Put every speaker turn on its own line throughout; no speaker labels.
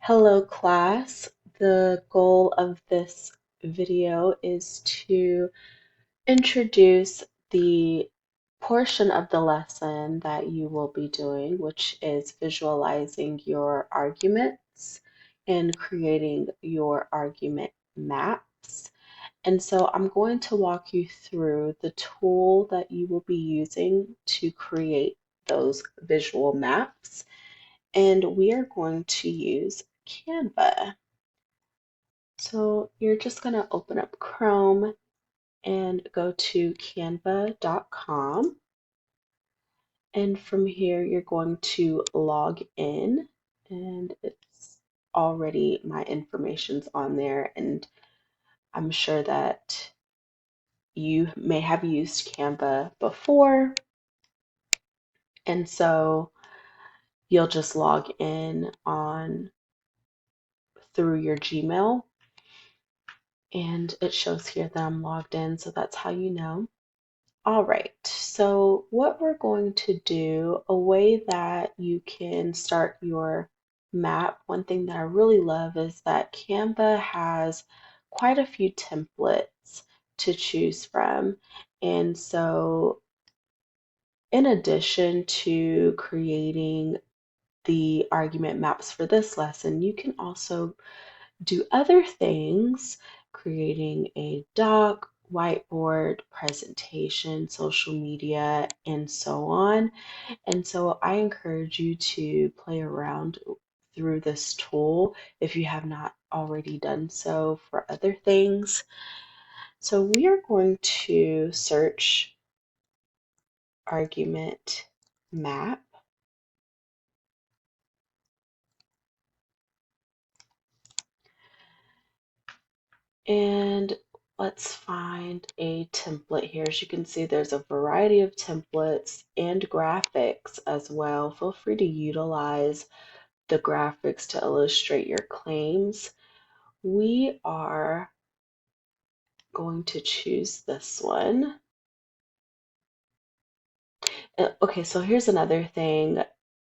Hello class. The goal of this video is to introduce the portion of the lesson that you will be doing, which is visualizing your arguments and creating your argument maps. And so I'm going to walk you through the tool that you will be using to create those visual maps. And we are going to use Canva. So you're just going to open up Chrome and go to canva.com. And from here, you're going to log in, and it's already my information's on there. And I'm sure that you may have used Canva before. And so you'll just log in on through your Gmail. And it shows here that I'm logged in, so that's how you know. All right, so what we're going to do, a way that you can start your map, one thing that I really love is that Canva has quite a few templates to choose from. And so in addition to creating the argument maps for this lesson, you can also do other things, creating a doc, whiteboard, presentation, social media, and so on. And so I encourage you to play around through this tool if you have not already done so for other things. So we are going to search argument map. And let's find a template here. As you can see, there's a variety of templates and graphics as well. Feel free to utilize the graphics to illustrate your claims. We are going to choose this one. Okay, so here's another thing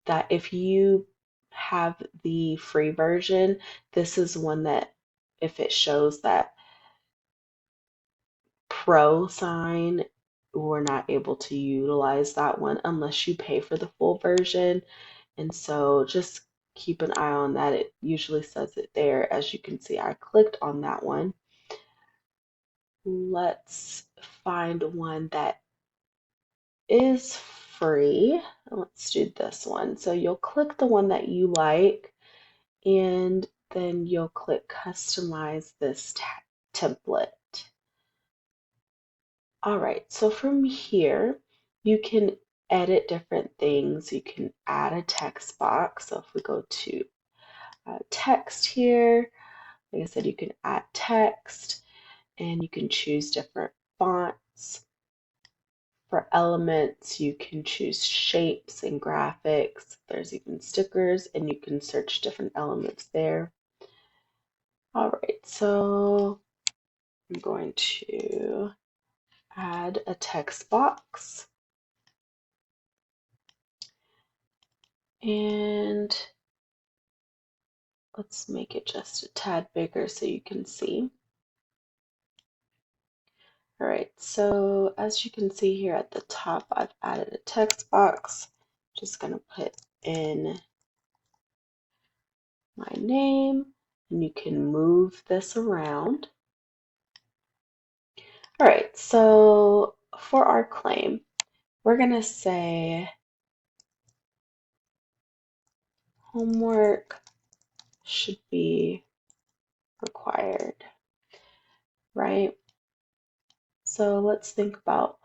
that if you have the free version, this is one that if it shows that pro sign, we're not able to utilize that one unless you pay for the full version. And so just keep an eye on that. It usually says it there. As you can see, I clicked on that one. Let's find one that is free. Let's do this one. So you'll click the one that you like, and then you'll click customize this template. All right, so from here, you can edit different things. You can add a text box. So if we go to text here, like I said, you can add text and you can choose different fonts. For elements, you can choose shapes and graphics. There's even stickers, and you can search different elements there. All right, so I'm going to add a text box. And let's make it just a tad bigger so you can see. All right, so as you can see here at the top, I've added a text box. Just going to put in my name, and you can move this around. All right, so for our claim, we're going to say homework should be required, right? So let's think about,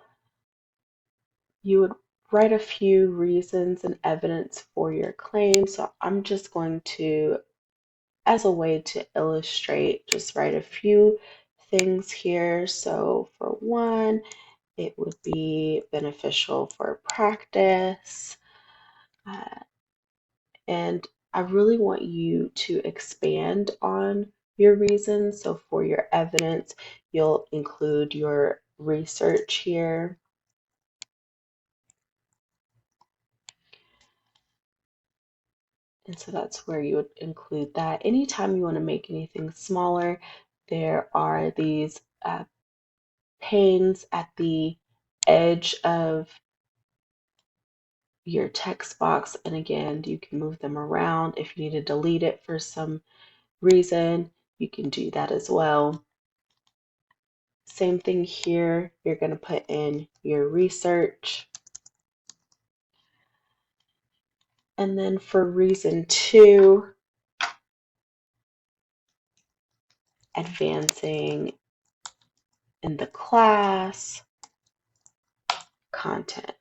you would write a few reasons and evidence for your claim. So I'm just going to, as a way to illustrate, just write a few things here. So for one, it would be beneficial for practice. And I really want you to expand on your reasons. So for your evidence, you'll include your research here. And so that's where you would include that. Anytime you want to make anything smaller, there are these panes at the edge of your text box. And again, you can move them around. If you need to delete it for some reason, you can do that as well. Same thing here. You're going to put in your research. And then for reason 2, advancing in the class content.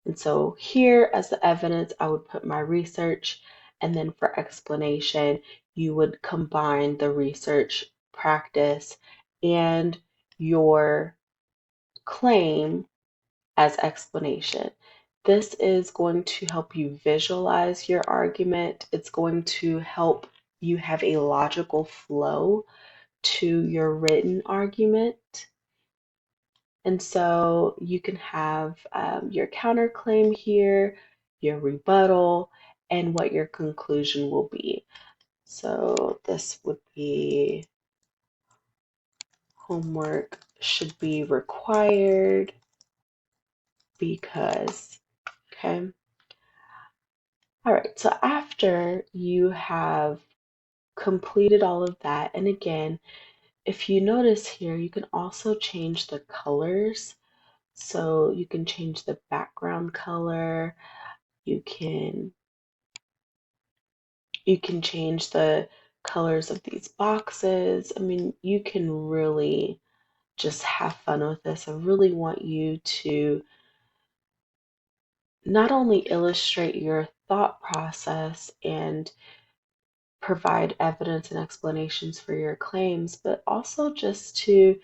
And so here as the evidence, I would put my research, and then for explanation, you would combine the research practice and your claim as explanation. This is going to help you visualize your argument. It's going to help you have a logical flow to your written argument. And so you can have your counterclaim here, your rebuttal, and what your conclusion will be. So this would be homework should be required because, okay. All right, so after you have completed all of that, and again, if you notice here, you can also change the colors. So you can change the background color, you can change the colors of these boxes. I mean, you can really just have fun with this. I really want you to not only illustrate your thought process and provide evidence and explanations for your claims, but also just to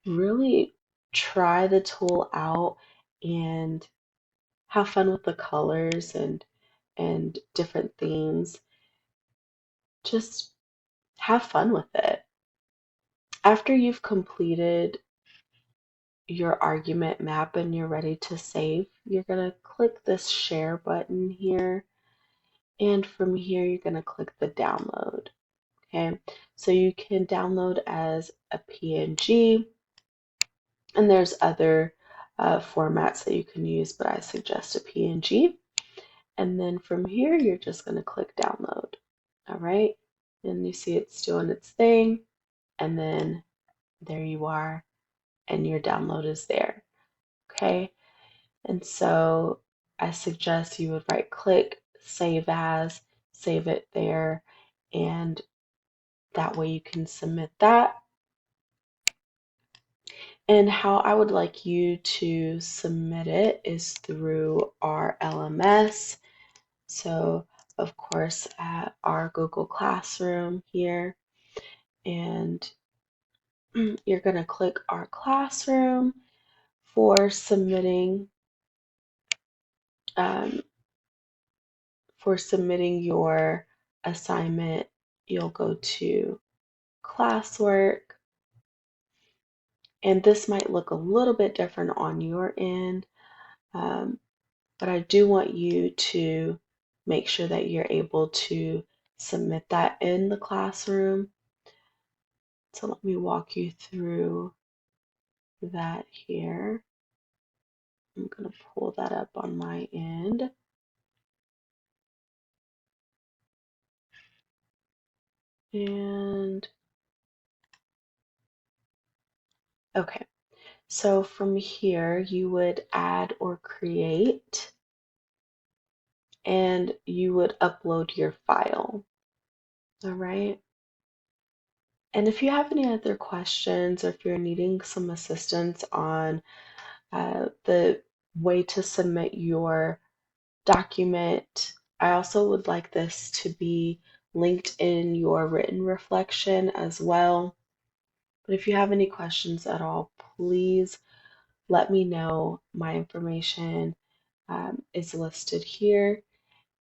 really try the tool out and have fun with the colors and different themes. Just have fun with it. After you've completed your argument map and you're ready to save, you're going to click this share button here. And from here, you're going to click the download. Okay, so you can download as a PNG, and there's other formats that you can use, but I suggest a PNG. And then from here, you're just going to click download. All right, and you see it's doing its thing, and then there you are, and your download is there. Okay, and so I suggest you would right click, save as, save it there, and that way you can submit that. And how I would like you to submit it is through our LMS. So, of course, at our Google Classroom here, and you're going to click our classroom for submitting um, your assignment. You'll go to classwork, and this might look a little bit different on your end, but I do want you to make sure that you're able to submit that in the classroom. So let me walk you through that here. I'm going to pull that up on my end. And okay, so from here you would add or create, and you would upload your file. All right. And if you have any other questions, or if you're needing some assistance on the way to submit your document, I also would like this to be linked in your written reflection as well. But if you have any questions at all, please let me know. My information is listed here,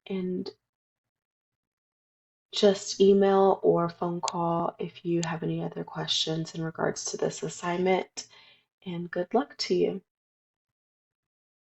and just email or phone call if you have any other questions in regards to this assignment. And good luck to you.